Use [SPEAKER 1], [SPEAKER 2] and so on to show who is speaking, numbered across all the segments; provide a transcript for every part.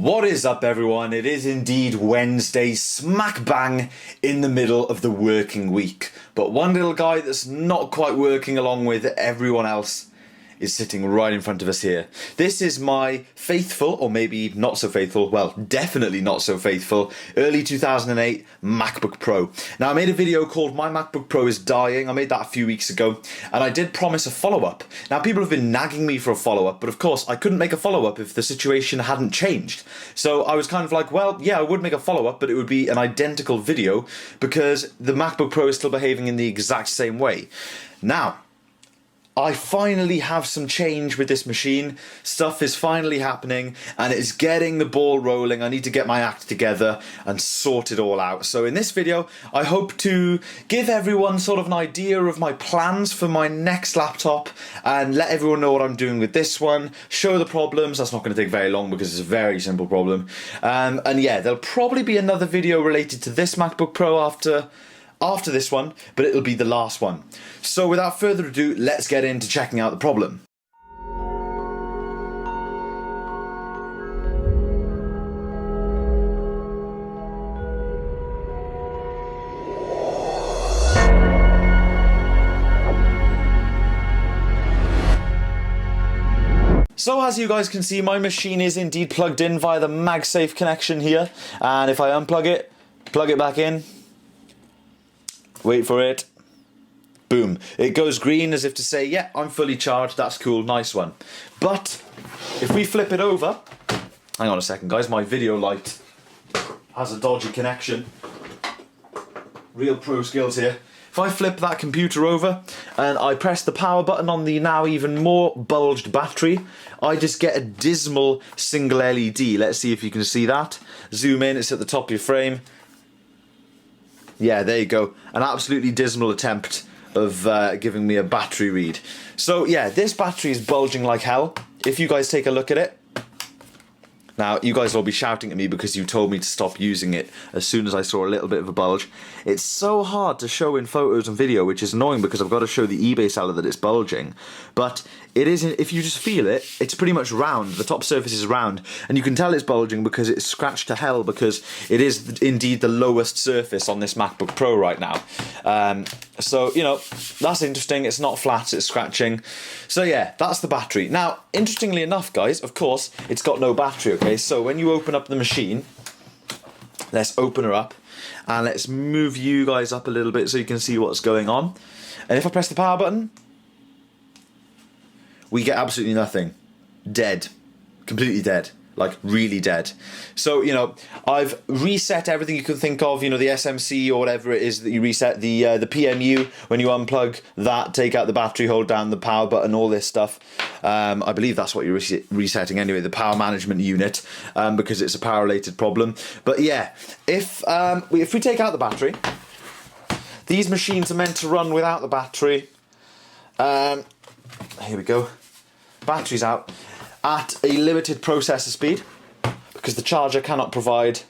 [SPEAKER 1] What is up, everyone? It is indeed Wednesday, smack bang in the middle of the working week. But one little guy that's not quite working along with everyone else is sitting right in front of us here. This is my faithful, or maybe not so faithful, well, definitely not so faithful, early 2008 MacBook Pro. Now, I made a video called My MacBook Pro is Dying. I made that a few weeks ago, and I did promise a follow-up. Now, people have been nagging me for a follow-up, but of course, I couldn't make a follow-up if the situation hadn't changed. So I was kind of like, well, yeah, I would make a follow-up, but it would be an identical video because the MacBook Pro is still behaving in the exact same way. Now, I finally have some change with this machine. Stuff is finally happening and it's getting the ball rolling. I need to get my act together and sort it all out. So in this video, I hope to give everyone sort of an idea of my plans for my next laptop and let everyone know what I'm doing with this one, show the problems. That's not going to take very long because it's a very simple problem. And yeah, there'll probably be another video related to this MacBook Pro after this one, but it'll be the last one. So without further ado, let's get into checking out the problem. So as you guys can see, my machine is indeed plugged in via the MagSafe connection here, and if I unplug it, plug it back in, wait for it, boom, it goes green as if to say, yeah, I'm fully charged, that's cool, nice one. But if we flip it over, hang on a second guys, my video light has a dodgy connection, real pro skills here. If I flip that computer over and I press the power button on the now even more bulged battery, I just get a dismal single LED. Let's see if you can see that. Zoom in, it's at the top of your frame. Yeah, there you go. An absolutely dismal attempt of giving me a battery read. So yeah, this battery is bulging like hell. If you guys take a look at it. Now, you guys will be shouting at me because you told me to stop using it as soon as I saw a little bit of a bulge. It's so hard to show in photos and video, which is annoying because I've got to show the eBay seller that it's bulging. But it isn't, if you just feel it, it's pretty much round. The top surface is round, and you can tell it's bulging because it's scratched to hell because it is indeed the lowest surface on this MacBook Pro right now. So, you know, that's interesting. It's not flat, it's scratching. So yeah, that's the battery. Now, interestingly enough, guys, of course, it's got no battery, okay? So when you open up the machine, let's open her up, and let's move you guys up a little bit so you can see what's going on. And if I press the power button, we get absolutely nothing. Dead. Completely dead. Like, really dead. So, you know, I've reset everything you can think of, you know, the SMC or whatever it is that you reset, the PMU, when you unplug that, take out the battery, hold down the power button, all this stuff. I believe that's what you're resetting anyway, the power management unit, because it's a power-related problem. But yeah, if we take out the battery, these machines are meant to run without the battery. Here we go. Battery's out. At a limited processor speed, because the charger cannot provide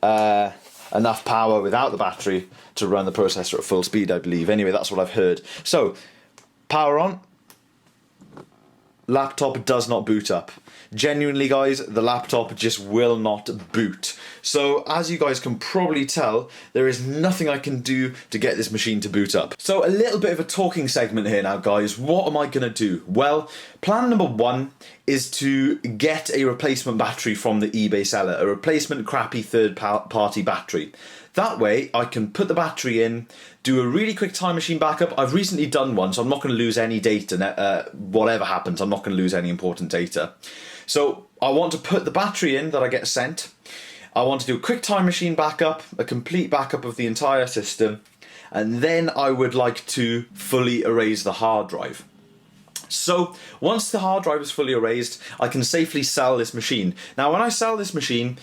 [SPEAKER 1] enough power without the battery to run the processor at full speed, I believe. Anyway, that's what I've heard. So, power on. Laptop does not boot up. Genuinely, guys, the laptop just will not boot. So, as you guys can probably tell, there is nothing I can do to get this machine to boot up. So, a little bit of a talking segment here now, guys. What am I going to do? Well, plan number one is to get a replacement battery from the eBay seller, a replacement crappy third-party battery. That way, I can put the battery in, do a really quick time machine backup. I've recently done one, so I'm not going to lose any data. Whatever happens, I'm not going to lose any important data. So I want to put the battery in that I get sent. I want to do a quick time machine backup, a complete backup of the entire system, and then I would like to fully erase the hard drive. So once the hard drive is fully erased, I can safely sell this machine. Now, when I sell this machine,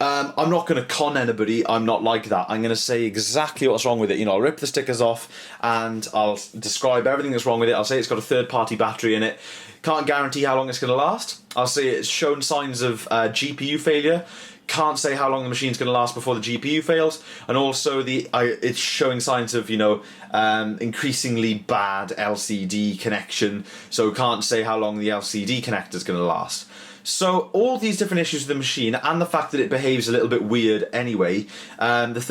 [SPEAKER 1] I'm not going to con anybody. I'm not like that. I'm going to say exactly what's wrong with it. You know, I'll rip the stickers off and I'll describe everything that's wrong with it. I'll say it's got a third-party battery in it. Can't guarantee how long it's going to last. I'll say it's shown signs of GPU failure. Can't say how long the machine's going to last before the GPU fails, and also it's showing signs of, you know, increasingly bad LCD connection, so can't say how long the LCD connector's going to last. So all these different issues with the machine and the fact that it behaves a little bit weird anyway, the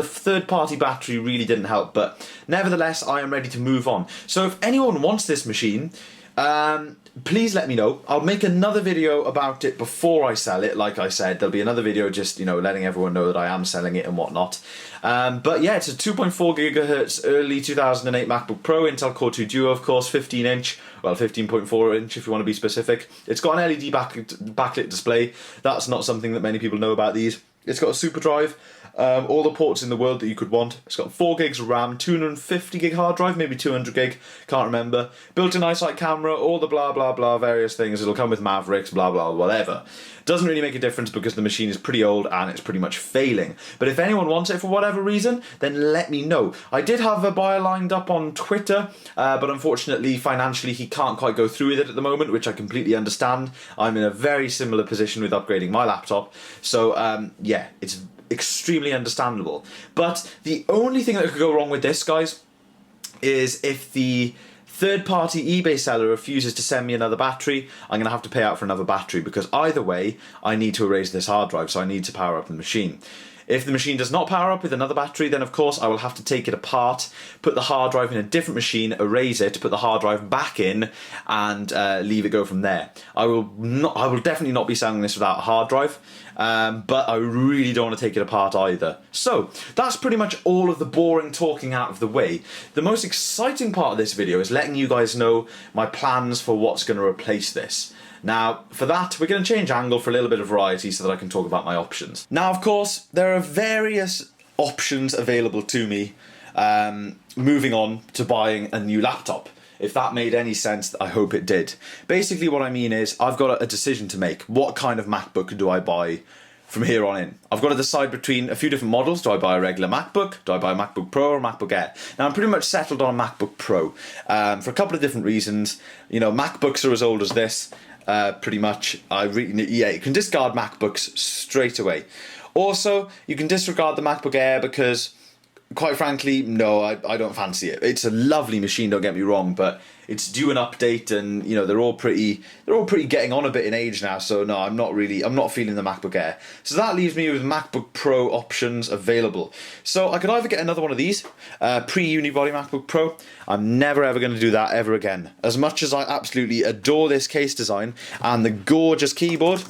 [SPEAKER 1] third party battery really didn't help, but nevertheless I am ready to move on. So if anyone wants this machine, please let me know. I'll make another video about it before I sell it. Like I said, there'll be another video just, you know, letting everyone know that I am selling it and whatnot. But yeah, it's a 2.4 gigahertz early 2008 MacBook Pro, Intel Core 2 Duo, of course, 15 inch, well 15.4 inch if you want to be specific. It's got an LED backlit display. That's not something that many people know about these. It's got a super drive. All the ports in the world that you could want. It's got 4 gigs of RAM, 250 gig hard drive, maybe 200 gig, can't remember. Built-in eyesight camera, all the blah blah blah, various things. It'll come with Mavericks, blah blah, whatever. Doesn't really make a difference because the machine is pretty old and it's pretty much failing. But if anyone wants it for whatever reason, then let me know. I did have a buyer lined up on Twitter, but unfortunately, financially, he can't quite go through with it at the moment, which I completely understand. I'm in a very similar position with upgrading my laptop. So, yeah, it's extremely understandable. But the only thing that could go wrong with this, guys, is if the third-party eBay seller refuses to send me another battery, I'm going to have to pay out for another battery, because either way I need to erase this hard drive, so I need to power up the machine. If the machine does not power up with another battery, then of course I will have to take it apart, put the hard drive in a different machine, erase it, put the hard drive back in, and leave it go from there. I will definitely not be selling this without a hard drive, but I really don't want to take it apart either. So that's pretty much all of the boring talking out of the way. The most exciting part of this video is letting you guys know my plans for what's going to replace this. Now, for that, we're going to change angle for a little bit of variety so that I can talk about my options. Now, of course, there are various options available to me moving on to buying a new laptop. If that made any sense, I hope it did. Basically, what I mean is I've got a decision to make. What kind of MacBook do I buy from here on in? I've got to decide between a few different models. Do I buy a regular MacBook? Do I buy a MacBook Pro or a MacBook Air? Now, I'm pretty much settled on a MacBook Pro for a couple of different reasons. You know, MacBooks are as old as this. Pretty much, you can discard MacBooks straight away. Also, you can disregard the MacBook Air because, quite frankly, no, I don't fancy it. It's a lovely machine, don't get me wrong, but it's due an update, and you know they're all pretty getting on a bit in age now. So no, I'm not feeling the MacBook Air. So that leaves me with MacBook Pro options available. So I could either get another one of these, pre-unibody MacBook Pro. I'm never ever going to do that ever again. As much as I absolutely adore this case design and the gorgeous keyboard,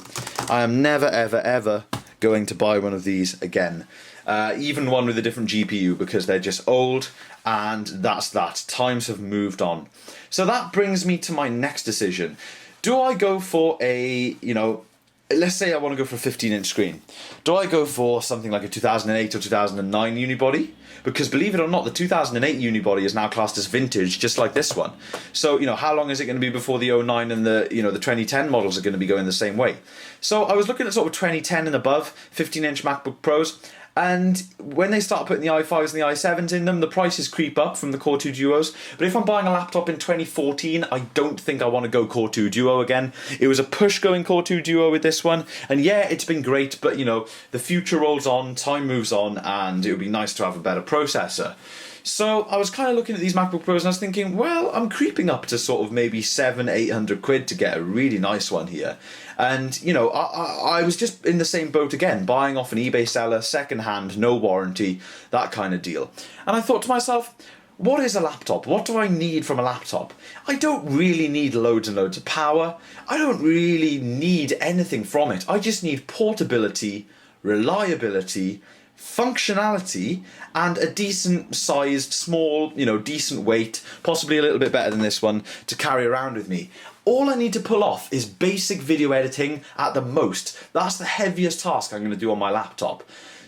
[SPEAKER 1] I am never ever going to buy one of these again. Even one with a different GPU, because they're just old, and that's that. Times have moved on. So that brings me to my next decision. Do I go for a, let's say I want to go for a 15-inch screen. Do I go for something like a 2008 or 2009 unibody? Because believe it or not, the 2008 unibody is now classed as vintage, just like this one. So, how long is it going to be before the 09 and the 2010 models are going to be going the same way? So I was looking at sort of 2010 and above 15-inch MacBook Pros. And when they start putting the i5s and the i7s in them, the prices creep up from the Core 2 Duos. But if I'm buying a laptop in 2014, I don't think I want to go Core 2 Duo again. It was a push going Core 2 Duo with this one. And yeah, it's been great, but the future rolls on, time moves on, and it would be nice to have a better processor. So I was kind of looking at these MacBook Pros and I was thinking, well, I'm creeping up to sort of maybe 700-800 quid to get a really nice one here. And, I was just in the same boat again, buying off an eBay seller, second-hand, no warranty, that kind of deal. And I thought to myself, what is a laptop? What do I need from a laptop? I don't really need loads and loads of power. I don't really need anything from it. I just need portability, reliability, functionality, and a decent sized, small, decent weight, possibly a little bit better than this one, to carry around with me. All I need to pull off is basic video editing at the most. That's the heaviest task I'm going to do on my laptop.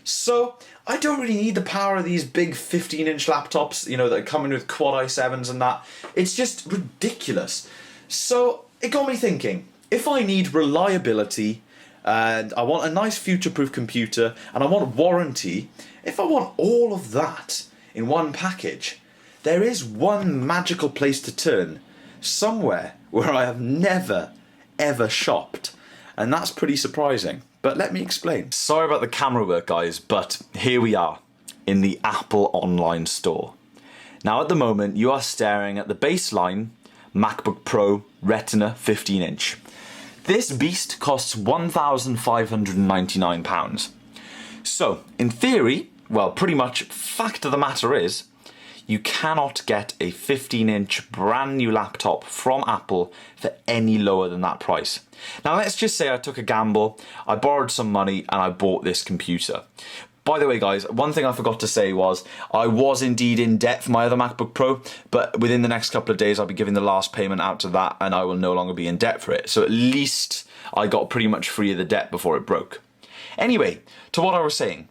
[SPEAKER 1] So I don't really need the power of these big 15-inch laptops, that are coming with quad i7s and that. It's just ridiculous. So it got me thinking, if I need reliability, and I want a nice future-proof computer, and I want warranty, if I want all of that in one package, there is one magical place to turn, somewhere where I have never, ever shopped. And that's pretty surprising. But let me explain. Sorry about the camera work, guys, but here we are, in the Apple online store. Now at the moment, you are staring at the baseline MacBook Pro Retina 15-inch. This beast costs £1,599. So, in theory, well, pretty much fact of the matter is, you cannot get a 15-inch brand new laptop from Apple for any lower than that price. Now let's just say I took a gamble, I borrowed some money and I bought this computer. By the way guys, one thing I forgot to say was I was indeed in debt for my other MacBook Pro, but within the next couple of days I'll be giving the last payment out to that and I will no longer be in debt for it. So at least I got pretty much free of the debt before it broke. Anyway, to what I was saying.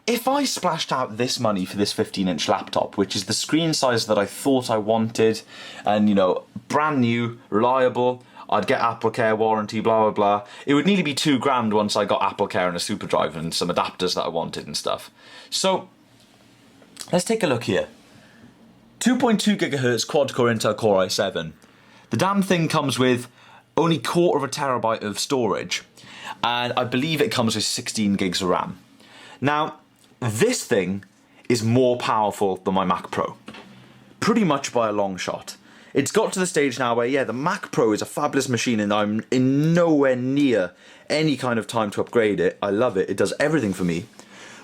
[SPEAKER 1] If I splashed out this money for this 15-inch laptop, which is the screen size that I thought I wanted, and you know, brand new, reliable, I'd get AppleCare warranty, blah blah blah, it would nearly be £2,000 once I got AppleCare and a super drive and some adapters that I wanted and stuff. So, let's take a look here. 2.2 GHz quad-core Intel Core i7. The damn thing comes with only 1/4 TB of storage, and I believe it comes with 16 gigs of RAM. Now, this thing is more powerful than my Mac Pro, pretty much by a long shot. It's got to the stage now where, yeah, the Mac Pro is a fabulous machine and I'm in nowhere near any kind of time to upgrade it. I love it, it does everything for me.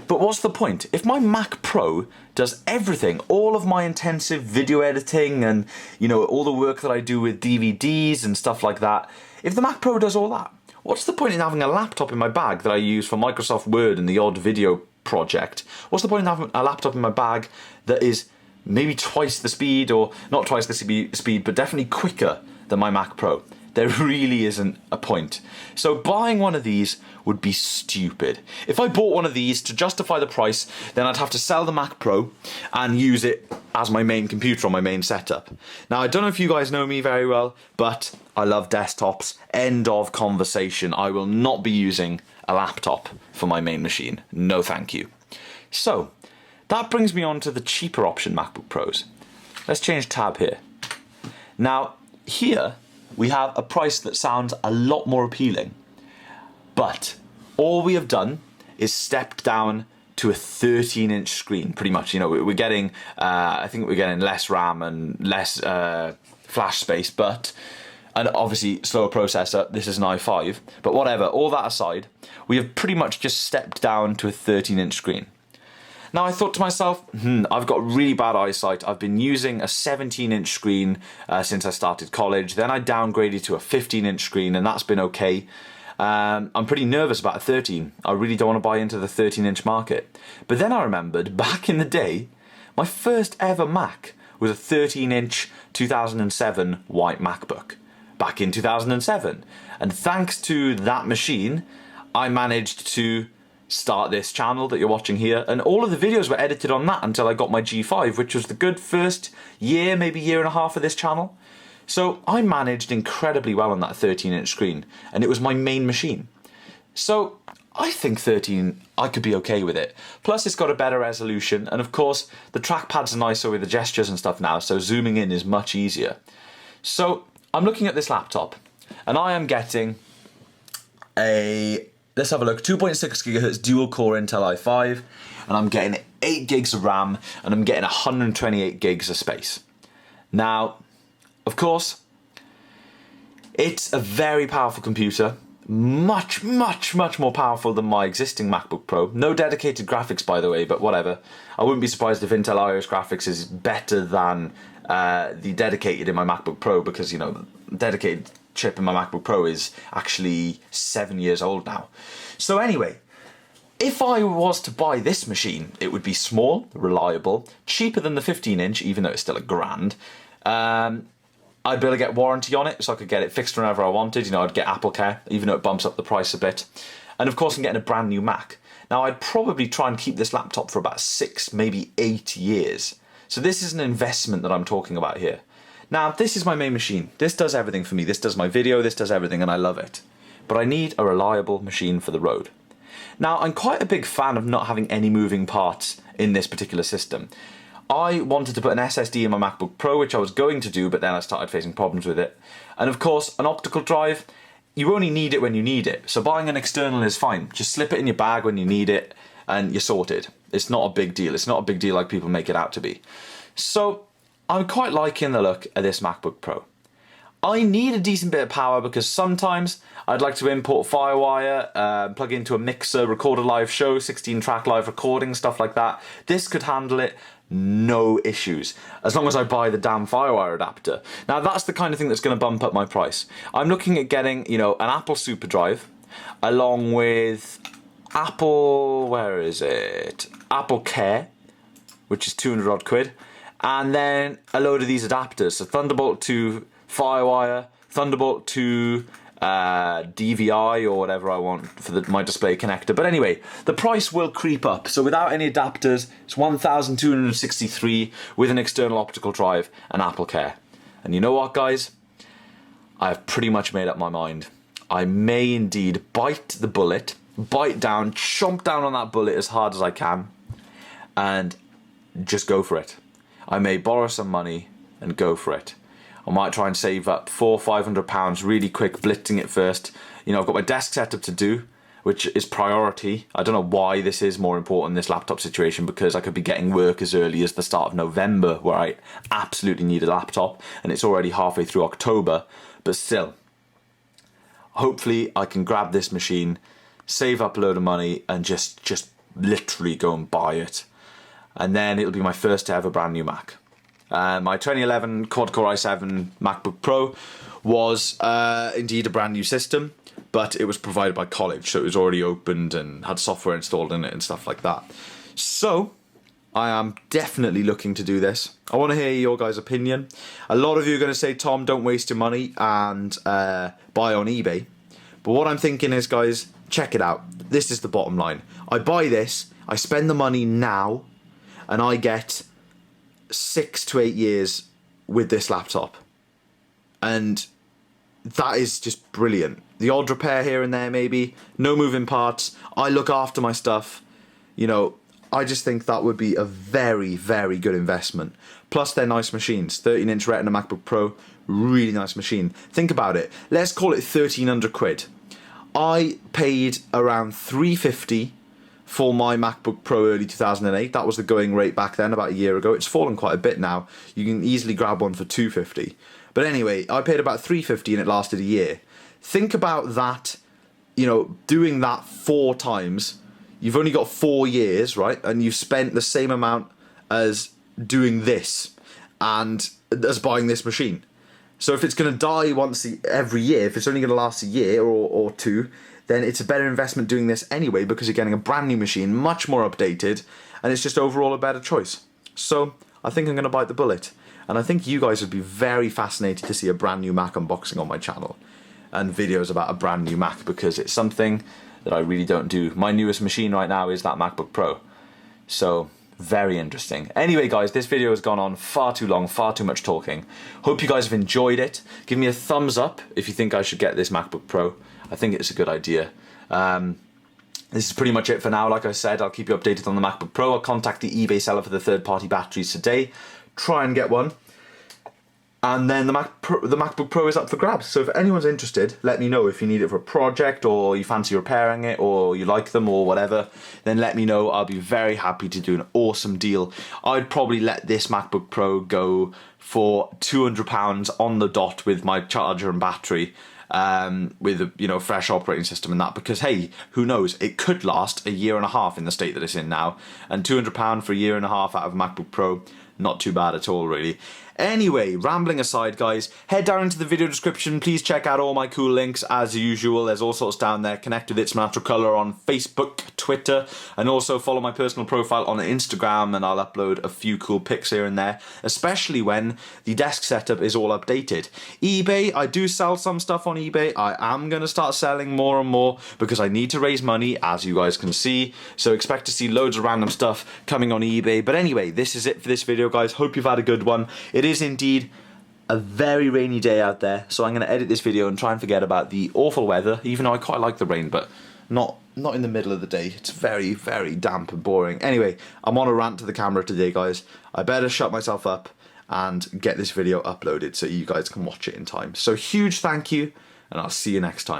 [SPEAKER 1] But what's the point? If my Mac Pro does everything, all of my intensive video editing and, you know, all the work that I do with DVDs and stuff like that, if the Mac Pro does all that, what's the point in having a laptop in my bag that I use for Microsoft Word and the odd video project? What's the point in having a laptop in my bag that is maybe twice the speed, or not twice the speed, but definitely quicker than my Mac Pro? There really isn't a point. So buying one of these would be stupid. If I bought one of these to justify the price, then I'd have to sell the Mac Pro and use it as my main computer on my main setup. Now, I don't know if you guys know me very well, but I love desktops. End of conversation. I will not be using a laptop for my main machine. No thank you. So, that brings me on to the cheaper option MacBook Pros. Let's change tab here. Now, here we have a price that sounds a lot more appealing. But all we have done is stepped down to a 13-inch screen, pretty much. You know, we're getting, I think we're getting less RAM and less flash space, but, and obviously slower processor. This is an i5, but whatever, all that aside, we have pretty much just stepped down to a 13-inch screen. Now I thought to myself, I've got really bad eyesight. I've been using a 17-inch screen since I started college. Then I downgraded to a 15-inch screen and that's been okay. I'm pretty nervous about a 13. I really don't want to buy into the 13-inch market. But then I remembered, back in the day, my first ever Mac was a 13-inch 2007 white MacBook. Back in 2007. And thanks to that machine, I managed to start this channel that you're watching here, and all of the videos were edited on that until I got my G5, which was the good first year, maybe year and a half of this channel. So I managed incredibly well on that 13-inch screen, and it was my main machine. So I think 13, I could be okay with it. Plus it's got a better resolution, and of course the trackpads are nicer with the gestures and stuff now, so zooming in is much easier. So I'm looking at this laptop, and I am getting a, let's have a look, 2.6 GHz dual-core Intel i5, and I'm getting 8 gigs of RAM, and I'm getting 128 gigs of space. Now, of course, it's a very powerful computer, much more powerful than my existing MacBook Pro. No dedicated graphics, by the way, but whatever. I wouldn't be surprised if Intel Iris graphics is better than the dedicated in my MacBook Pro, because, you know, the dedicated chip in my MacBook Pro is actually 7 years old now. So anyway, if I was to buy this machine, it would be small, reliable, cheaper than the 15-inch, even though it's still £1,000. I'd be able to get warranty on it, so I could get it fixed whenever I wanted. You know, I'd get AppleCare, even though it bumps up the price a bit. And of course, I'm getting a brand new Mac. Now, I'd probably try and keep this laptop for about 6, maybe 8 years. So this is an investment that I'm talking about here. Now, this is my main machine. This does everything for me. This does my video, this does everything, and I love it. But I need a reliable machine for the road. Now, I'm quite a big fan of not having any moving parts in this particular system. I wanted to put an SSD in my MacBook Pro, which I was going to do, but then I started facing problems with it. And of course, an optical drive, you only need it when you need it. So buying an external is fine. Just slip it in your bag when you need it, and you're sorted. It's not a big deal. It's not a big deal like people make it out to be. So I'm quite liking the look of this MacBook Pro. I need a decent bit of power because sometimes I'd like to import Firewire, plug into a mixer, record a live show, 16-track live recording, stuff like that. This could handle it, no issues, as long as I buy the damn Firewire adapter. Now that's the kind of thing that's going to bump up my price. I'm looking at getting, you know, an Apple SuperDrive, along with Apple, where is it? Apple Care, which is 200 odd quid, and then a load of these adapters. So Thunderbolt to Firewire, Thunderbolt to DVI or whatever I want for my display connector. But anyway, the price will creep up. So without any adapters, it's 1,263 with an external optical drive and Apple Care. And you know what, guys? I've pretty much made up my mind. I may indeed bite the bullet, bite down, chomp down on that bullet as hard as I can, and just go for it. I may borrow some money and go for it. I might try and save up £400-500 really quick, blitzing it first. You know, I've got my desk setup to do, which is priority. I don't know why this is more important in this laptop situation, because I could be getting work as early as the start of November where I absolutely need a laptop, and it's already halfway through October. But still, hopefully I can grab this machine, save up a load of money, and just literally go and buy it. And then it'll be my first ever brand new Mac. My 2011 quad-core i7 MacBook Pro was indeed a brand new system, but it was provided by college, so it was already opened and had software installed in it and stuff like that. So I am definitely looking to do this. I want to hear your guys' opinion. A lot of you are going to say, Tom, don't waste your money and buy on eBay. But what I'm thinking is, guys, check it out. This is the bottom line. I buy this, I spend the money now, and I get 6 to 8 years with this laptop. And that is just brilliant. The odd repair here and there maybe, no moving parts, I look after my stuff. You know, I just think that would be a very, very good investment. Plus they're nice machines. 13-inch Retina MacBook Pro, really nice machine. Think about it, let's call it 1,300 quid. I paid around 350 for my MacBook Pro early 2008. That was the going rate back then, about a year ago. It's fallen quite a bit now. You can easily grab one for 250. But anyway, I paid about 350 and it lasted a year. Think about that, you know, doing that 4 times. You've only got 4 years, right? And you've spent the same amount as doing this and as buying this machine. So if it's going to die once every year, if it's only going to last a year or 2, then it's a better investment doing this anyway, because you're getting a brand new machine, much more updated, and it's just overall a better choice. So I think I'm going to bite the bullet. And I think you guys would be very fascinated to see a brand new Mac unboxing on my channel and videos about a brand new Mac, because it's something that I really don't do. My newest machine right now is that MacBook Pro. So very interesting. Anyway, guys, this video has gone on far too long, far too much talking. Hope you guys have enjoyed it. Give me a thumbs up if you think I should get this MacBook Pro. I think it's a good idea. This is pretty much it for now. Like I said, I'll keep you updated on the MacBook Pro. I'll contact the eBay seller for the third-party batteries today. Try and get one. And then the MacBook Pro is up for grabs. So if anyone's interested, let me know. If you need it for a project, or you fancy repairing it, or you like them, or whatever, then let me know. I'll be very happy to do an awesome deal. I'd probably let this MacBook Pro go for £200 on the dot with my charger and battery, with a, you know, fresh operating system and that, because hey, who knows, it could last a year and a half in the state that it's in now, and £200 for a year and a half out of a MacBook Pro, not too bad at all, really. Anyway, rambling aside, guys, head down into the video description. Please check out all my cool links as usual. There's all sorts down there. Connect with ItsMyNaturalColour on Facebook, Twitter, and also follow my personal profile on Instagram, and I'll upload a few cool pics here and there, especially when the desk setup is all updated. eBay, I do sell some stuff on eBay. I am going to start selling more and more because I need to raise money, as you guys can see. So expect to see loads of random stuff coming on eBay. But anyway, this is it for this video, guys. Hope you've had a good one. It is indeed a very rainy day out there, so I'm going to edit this video and try and forget about the awful weather, even though I quite like the rain, but not in the middle of the day. It's very, very damp and boring. Anyway, I'm on a rant to the camera today, guys. I better shut myself up and get this video uploaded so you guys can watch it in time. So huge thank you, and I'll see you next time.